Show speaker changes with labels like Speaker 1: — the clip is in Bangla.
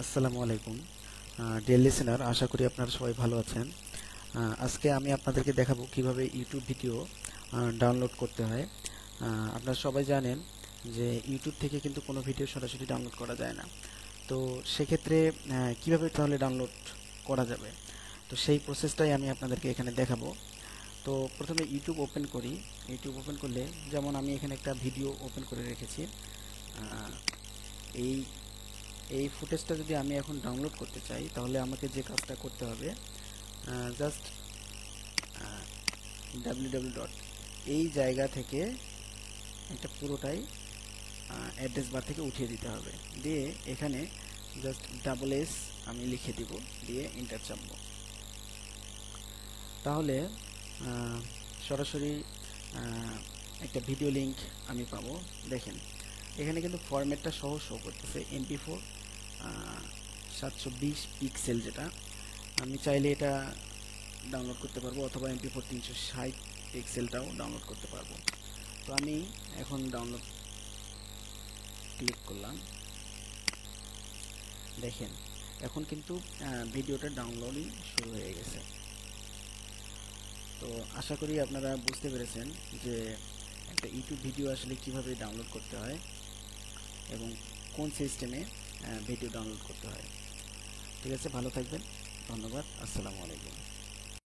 Speaker 1: আসসালামু আলাইকুম ডিয়ার লিসেনার, আশা করি আপনারা সবাই ভালো আছেন। আজকে আমি আপনাদেরকে দেখাবো কিভাবে ইউটিউব ভিডিও ডাউনলোড করতে হয়। আপনারা সবাই জানেন যে ইউটিউব থেকে কিন্তু কোনো ভিডিও সরাসরি ডাউনলোড করা যায় না। তো সেক্ষেত্রে কিভাবে তাহলে ডাউনলোড করা যাবে, তো সেই প্রসেসটাই আমি আপনাদেরকে এখানে দেখাবো। তো প্রথমে ইউটিউব ওপেন করি। ইউটিউব ওপেন করলে যেমন আমি এখানে একটা ভিডিও ওপেন করে রেখেছি। আহ, এই এই ফুটেজটা যদি আমি এখন ডাউনলোড করতে চাই, তাহলে আমাকে যে কাজটা করতে হবে, জাস্ট www ডট এই জায়গা থেকে একটা পুরোটাই অ্যাড্রেস বার থেকে উঠিয়ে দিতে হবে। দিয়ে এখানে জাস্ট S আমি লিখে দিব, দিয়ে এন্টার চাপবো। তাহলে সরাসরি একটা ভিডিও লিংক আমি পাবো। দেখেন এখানে কিন্তু ফরম্যাটটা সহ শো করতেছে MP4 720 পিক্সেল, যেটা আমি চাইলে এটা ডাউনলোড করতে পারবো, অথবা MP4 360 পিক্সেলটাও ডাউনলোড করতে পারবো। তো আমি এখন ডাউনলোড ক্লিক করলাম। দেখেন এখন কিন্তু ভিডিওটা ডাউনলোডিং শুরু হয়ে গেছে। তো আশা করি আপনারা বুঝতে পেরেছেন যে একটা ইউটিউব ভিডিও আসলে কিভাবে ডাউনলোড করতে হয় এবং কোন সিস্টেমে ভিডিও ডাউনলোড করতে হয়। ঠিক আছে, ভালো থাকবেন। ধন্যবাদ। আসসালামু আলাইকুম।